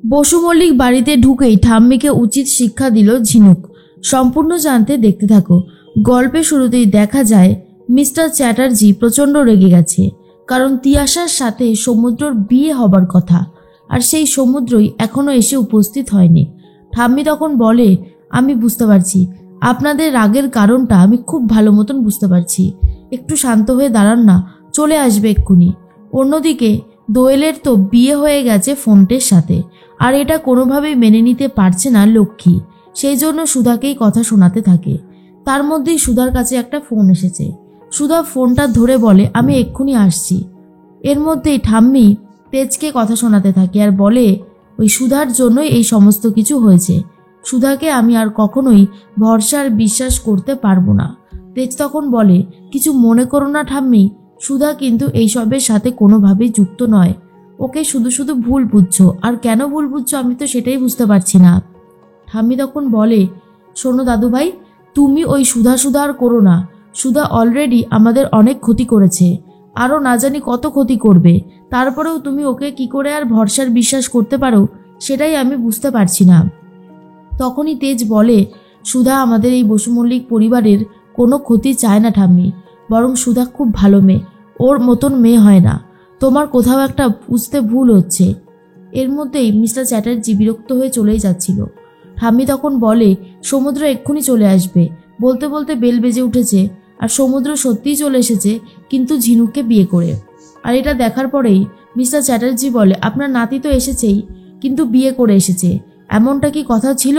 বসু মল্লিক বাড়িতে ঢুকেই ঠাম্মিকে উচিত শিক্ষা দিল ঝিনুক। সম্পূর্ণ জানতে দেখতে থাকো। গল্পের শুরুতেই দেখা যায় মিস্টার চ্যাটার্জি প্রচণ্ড রেগে গেছে, কারণ তিয়াশার সাথে সমুদ্রর বিয়ে হবার কথা, আর সেই সমুদ্রই এখনও এসে উপস্থিত হয়নি। ঠাম্মি তখন বলে, আমি বুঝতে পারছি আপনাদের রাগের কারণটা, আমি খুব ভালো মতন বুঝতে পারছি। একটু শান্ত হয়ে দাঁড়ান না, চলে আসবে এক্ষুনি। অন্যদিকে দোয়েলের তো বিয়ে হয়ে গেছে ফোনটের সাথে, আর এটা কোনোভাবেই মেনে নিতে পারছে না লক্ষ্মী। সেই জন্য সুধাকেই কথা শোনাতে থাকে। তার মধ্যেই সুধার কাছে একটা ফোন এসেছে। সুধা ফোনটা ধরে বলে, আমি এক্ষুনি আসছি। এর মধ্যেই ঠাম্মি তেজকে কথা শোনাতে থাকে আর বলে, ওই সুধার জন্যই এই সমস্ত কিছু হয়েছে। সুধাকে আমি আর কখনোই ভরসা আর বিশ্বাস করতে পারবো না। তেজ তখন বলে, কিছু মনে করো না ঠাম্মি, সুধা কিন্তু এইসবের সাথে কোনোভাবেই যুক্ত নয়। ওকে শুধু শুধু ভুল বুঝছো, আর কেন ভুল বুঝছো আমি তো সেটাই বুঝতে পারছি না। ঠাম্মি তখন বলে, শোনো দাদু ভাই, তুমি ওই সুধা আর করো না। সুধা অলরেডি আমাদের অনেক ক্ষতি করেছে, আরও না জানি কত ক্ষতি করবে। তারপরেও তুমি ওকে কি করে আর ভরসার বিশ্বাস করতে পারো, সেটাই আমি বুঝতে পারছি না। তখনই তেজ বলে, সুধা আমাদের এই বসু মল্লিক পরিবারের কোনো ক্ষতি চায় না ঠাম্মি, বরং সুধা খুব ভালো মেয়ে, ওর মতন মেয়ে হয় না। তোমার কোথাও একটা বুঝতে ভুল হচ্ছে। এর মধ্যেই মিস্টার চ্যাটার্জি বিরক্ত হয়ে চলেই যাচ্ছিল। ঠাম্মি তখন বলে, সমুদ্র এক্ষুনি চলে আসবে। বলতে বলতে বেল বেজে উঠেছে, আর সমুদ্র সত্যিই চলে এসেছে, কিন্তু ঝিনুককে বিয়ে করে। আর এটা দেখার পরেই মিস্টার চ্যাটার্জি বলে, আপনার নাতি তো এসেছেই, কিন্তু বিয়ে করে এসেছে, এমনটা কি কথা ছিল?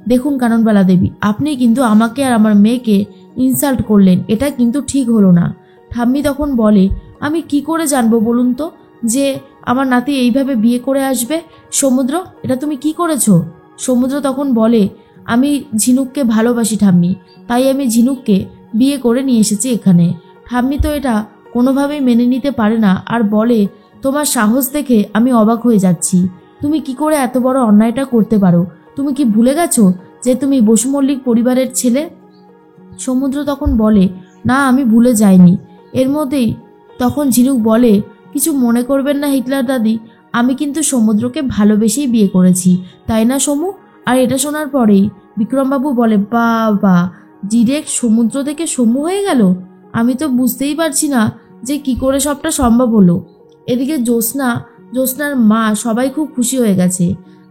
দেখুন কাননবালা দেবী, আপনি কিন্তু আমাকে আর আমার মেয়েকে ইনসাল্ট করলেন, এটা কিন্তু ঠিক হলো না। ঠাম্মি তখন বলে, আমি কি করে জানবো বলুন তো যে আমার নাতি এইভাবে বিয়ে করে আসবে? সমুদ্র, এটা তুমি কি করেছো? সমুদ্র তখন বলে, আমি ঝিনুককে ভালোবাসি ঠাম্মি, তাই আমি ঝিনুককে বিয়ে করে নিয়ে এসেছি এখানে। ঠাম্মি তো এটা কোনোভাবেই মেনে নিতে পারে না, আর বলে, তোমার সাহস দেখে আমি অবাক হয়ে যাচ্ছি। তুমি কি করে এত বড় অন্যায়টা করতে পারো? তুমি কি ভুলে গেছো যে তুমি বসু মল্লিক পরিবারের ছেলে? সমুদ্র তখন বলে, না আমি ভুলে যাইনি। এর মধ্যেই তখন ঝিনুক বলে, কিছু মনে করবেন না হিটলার দাদি, আমি কিন্তু সমুদ্রকে ভালোবেসেই বিয়ে করেছি, তাই না সমু? আর এটা শোনার পরেই বিক্রমবাবু বলে, বাবা, ডিরেক্ট সমুদ্র থেকে সমু হয়ে গেল। আমি তো বুঝতেই পারছি না যে কি করে সবটা সম্ভব হলো। এদিকে জ্যোৎস্নার মা সবাই খুব খুশি হয়ে গেছে।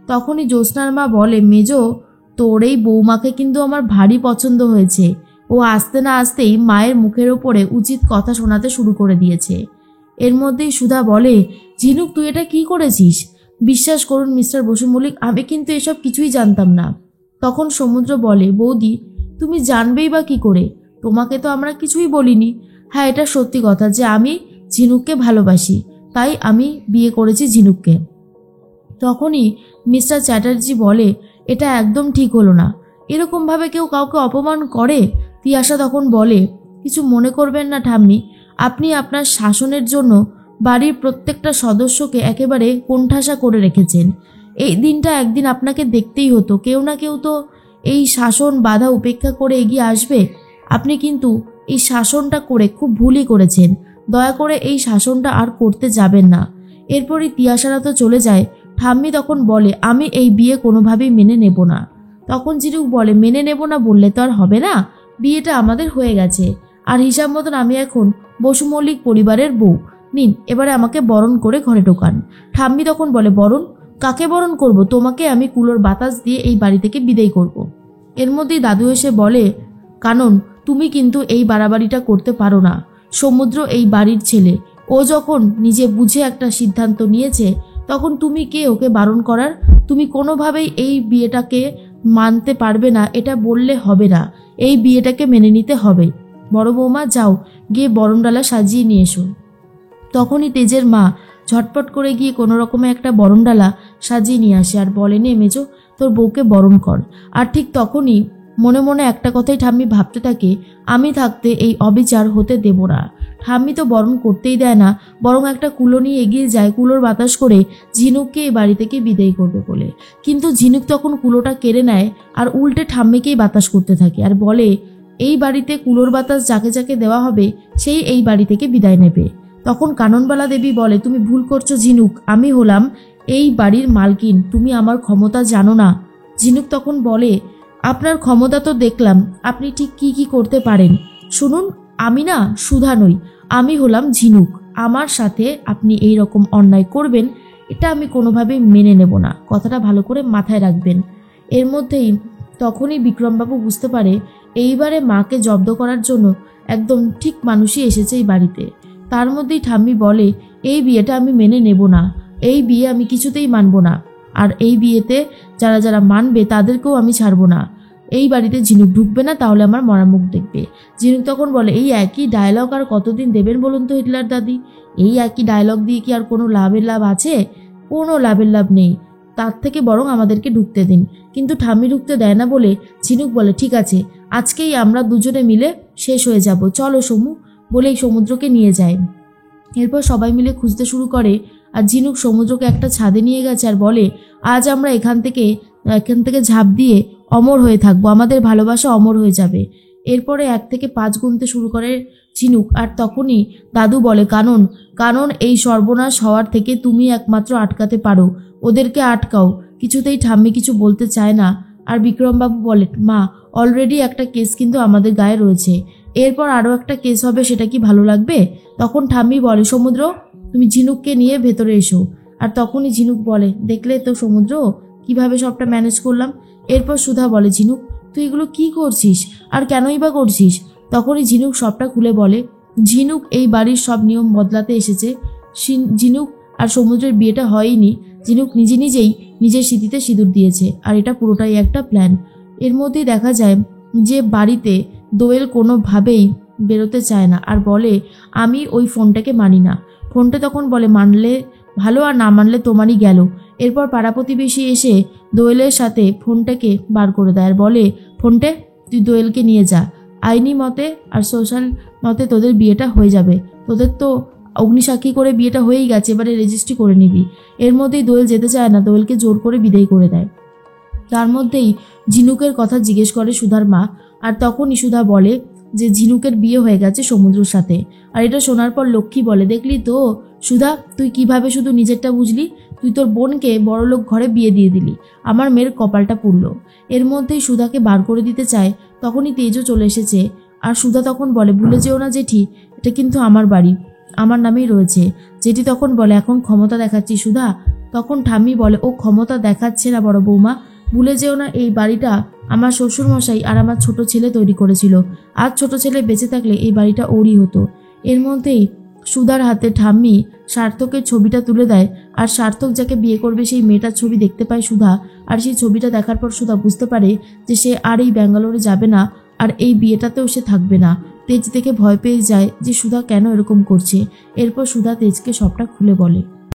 তখনই জ্যোৎস্নার মা বলে, মেজো, তোর এই বৌমাকে কিন্তু আমার ভারী পছন্দ হয়েছে। ও আসতে না আসতেই মায়ের মুখের ওপরে উচিত কথা শোনাতে শুরু করে দিয়েছে। এর মধ্যেই সুধা বলে, ঝিনুক তুই এটা কি করেছিস? বিশ্বাস করুন মিস্টার বসু মল্লিক, আমি কিন্তু এসব কিছুই জানতাম না। তখন সমুদ্র বলে, বৌদি, তুমি জানবেই বা কি করে? তোমাকে তো আমরা কিছুই বলিনি। হ্যাঁ, এটা সত্যি কথা যে আমি ঝিনুককে ভালোবাসি, তাই আমি বিয়ে করেছি ঝিনুককে। তখনই মিস্টার চ্যাটার্জি বলে, এটা একদম ঠিক হলো না। এরকমভাবে কেউ কাউকে অপমান করে? তিয়াশা তখন বলে, কিছু মনে করবেন না ঠাম্মি, আপনি আপনার শাসনের জন্য বাড়ির প্রত্যেকটা সদস্যকে একেবারে কোণঠাসা করে রেখেছেন। এই দিনটা একদিন আপনাকে দেখতেই হতো। কেউ না কেউ তো এই শাসন বাধা উপেক্ষা করে এগিয়ে আসবে। আপনি কিন্তু এই শাসনটা করে খুব ভুলই করেছেন। দয়া করে এই শাসনটা আর করতে যাবেন না। এরপরই তিয়াশারা তো চলে যায়। ঠাম্মি তখন বলে, আমি এই বিয়ে কোনোভাবেই মেনে নেব না। তখন ঝিনুক বলে, মেনে নেব না বললে তো আর হবে না, বিয়েটা আমাদের হয়ে গেছে, আর হিসাব মতন আমি এখন বসু মল্লিক পরিবারের বউ। নিন, এবারে আমাকে বরণ করে ঘরে ঢোকান। ঠাম্মি তখন বলে, বরণ? কাকে বরণ করব? তোমাকে আমি কুলোর বাতাস দিয়ে এই বাড়ি থেকে বিদায় করব। এর মধ্যেই দাদু এসে বলে, কানন, তুমি কিন্তু এই বাড়াবাড়িটা করতে পারো না। সমুদ্র এই বাড়ির ছেলে, ও যখন নিজে বুঝে একটা সিদ্ধান্ত নিয়েছে, তখন তুমি কে ওকে বারণ করার? তুমি কোনোভাবেই এই বিয়েটাকে মানতে পারবে না, এটা বললে হবে না। এই বিয়েটাকে মেনে নিতে হবে। বড় বৌমা, যাও গিয়ে বরণডালা সাজিয়ে নিয়ে এসো। তখনই তেজের মা ঝটপট করে গিয়ে কোনো রকমে একটা বরণডালা সাজিয়ে নিয়ে আসে আর বলে, নে মেজো, তোর বউকে বরণ কর। আর ঠিক তখনই মনে মনে একটা কথাই ঠাম্মি ভাবতে থাকে, আমি থাকতে এই অবিচার হতে দেব না। ঠাম্মি তো বরণ করতেই দেয় না, বরং একটা কুলো নিয়ে এগিয়ে যায় কুলোর বাতাস করে ঝিনুককে এই বাড়ি থেকে বিদায় করবে বলে। কিন্তু ঝিনুক তখন কুলোটা কেড়ে নেয় আর উল্টে ঠাম্মিকেই বাতাস করতে থাকে আর বলে, এই বাড়িতে কুলোর বাতাস যাকে যাকে দেওয়া হবে সেই এই বাড়ি থেকে বিদায় নেবে। তখন কাননবালা দেবী বলে, তুমি ভুল করছো ঝিনুক, আমি হলাম এই বাড়ির মালকিন, তুমি আমার ক্ষমতা জানো না। ঝিনুক তখন বলে, আপনার ক্ষমতা তো দেখলাম, আপনি ঠিক কি কি করতে পারেন। শুনুন, আমি না সুধা নই, আমি হলাম ঝিনুক। আমার সাথে আপনি এই রকম অন্যায় করবেন, এটা আমি কোনোভাবেই মেনে নেব না। কথাটা ভালো করে মাথায় রাখবেন। এর মধ্যেই তখনই বিক্রমবাবু বুঝতে পারে এইবারে মাকে জব্দ করার জন্য একদম ঠিক মানুষই এসেছে এই বাড়িতে। তার মধ্যেই ঠাম্মি বলে, এই বিয়েটা আমি মেনে নেব না, এই বিয়ে আমি কিছুতেই মানব না, আর এই বিয়েতে যারা যারা মানবে তাদেরকেও আমি ছাড়বো না। এই বাড়িতে ঝিনুক ঢুকবে না, তাহলে আমার মরা মুখ দেখবে। ঝিনুক তখন বলে, এই একই ডায়লগ আর কতদিন দেবেন বলুন তো হিটলার দাদি? এই একই ডায়লগ দিয়ে কি আর কোনো লাভের লাভ আছে? কোনো লাভের লাভ নেই, তার থেকে বরং আমাদেরকে ঢুকতে দিন। কিন্তু ঠাম্মি ঢুকতে দেয় না বলে ঝিনুক বলে, ঠিক আছে, আজকেই আমরা দুজনে মিলে শেষ হয়ে যাব, চলো সমু, বলেই সমুদ্রকে নিয়ে যায়। এরপর সবাই মিলে খুঁজতে শুরু করে, আর ঝিনুক সমুদ্রকে একটা ছাদে নিয়ে গেছে আর বলে, আজ আমরা এখান থেকে ঝাঁপ দিয়ে অমর হয়ে থাকবো, আমাদের ভালোবাসা অমর হয়ে যাবে। এরপরে 1 থেকে 5 গুনতে শুরু করে ঝিনুক, আর তখনই দাদু বলে, কানন, কানন, এই সর্বনাশ হওয়ার থেকে তুমি একমাত্র আটকাতে পারো, ওদেরকে আটকাও। কিছুতেই ঠাম্মি কিছু বলতে চায় না। আর বিক্রমবাবু বলে, মা, অলরেডি একটা কেস কিন্তু আমাদের গায়ে রয়েছে, এরপর আরও একটা কেস হবে, সেটা কি ভালো লাগবে? তখন ঠাম্মি বলে, সমুদ্র, তুমি ঝিনুককে নিয়ে ভেতরে এসো। আর তখনই ঝিনুক বলে, দেখলে তো সমুদ্র, কিভাবে সবটা ম্যানেজ করলাম। এরপর সুধা বলে, ঝিনুক, তুই এগুলো কি করছিস, আর কেনই বা করছিস? তখনই ঝিনুক সবটা খুলে বলে, ঝিনুক এই বাড়ির সব নিয়ম বদলাতে এসেছে। ঝিনুক আর সমুদ্রের বিয়েটা হয়নি, ঝিনুক নিজে নিজেই নিজের স্মৃতিতে সিঁদুর দিয়েছে, আর এটা পুরোটাই একটা প্ল্যান। এর মধ্যেই দেখা যায় যে বাড়িতে দোয়েল কোনোভাবেই বেরোতে চায় না, আর বলে, আমি ওই ফোনটাকে মানি না। ফোনটা তখন বলে, মানলে ভালো, আর না মানলে তোমারই গেল। এরপর পাড়া প্রতিবেশী এসে দোয়েলের সাথে ফোনটাকে বার করে দেয় আর বলে, ফোনটে, তুই দোয়েলকে নিয়ে যা, আইনি মতে আর সোশ্যাল মতে তোদের বিয়েটা হয়ে যাবে। তোদের তো অগ্নিসাক্ষী করে বিয়েটা হয়েই গেছে, এবারে রেজিস্ট্রি করে নিবি। এর মধ্যেই দোয়েল যেতে চায় না, দোয়েলকে জোর করে বিদায় করে দেয়। তার মধ্যেই ঝিনুকের কথা জিজ্ঞেস করে সুধার মা, আর তখনই সুধা বলে যে ঝিনুকের বিয়ে হয়ে গেছে সমুদ্রের সাথে। আর এটা শোনার পর লক্ষ্মী বলে, দেখলি তো সুধা, তুই কিভাবে শুধু নিজেরটা বুঝলি, তুই তোর বোনকে বড়লোক ঘরে বিয়ে দিয়ে দিলি, আমার মেয়ের কপালটা পুড়ল। এর মধ্যেই সুধাকে বার করে দিতে চায়, তখনই তেজও চলে এসেছে। আর সুধা তখন বলে, ভুলে যেও না জেঠি, এটা কিন্তু আমার বাড়ি, আমার নামেই রয়েছে। জেঠি তখন বলে, এখন ক্ষমতা দেখাচ্ছি সুধা? তখন ঠাম্মি বলে, ও ক্ষমতা দেখাচ্ছে না বড় বৌমা, ভুলে যেও না এই বাড়িটা আমার শ্বশুরমশাই আর আমার ছোট ছেলে তৈরি করেছিল, আর ছোট ছেলে বেঁচে থাকলে এই বাড়িটা ওরই হতো। এর মধ্যেই সুধার হাতে ঠাম্মি সার্থকের ছবিটা তুলে দেয়, আর সার্থক যাকে বিয়ে করবে সেই মেয়েটার ছবি দেখতে পায় সুধা। আর সেই ছবিটা দেখার পর সুধা বুঝতে পারে যে সে আর এই ব্যাঙ্গালোরে যাবে না, আর এই বিয়েটাতেও সে থাকবে না। তেজ দেখে ভয় পেয়ে যায় যে সুধা কেন এরকম করছে। এরপর সুধা তেজকে সবটা খুলে বলে।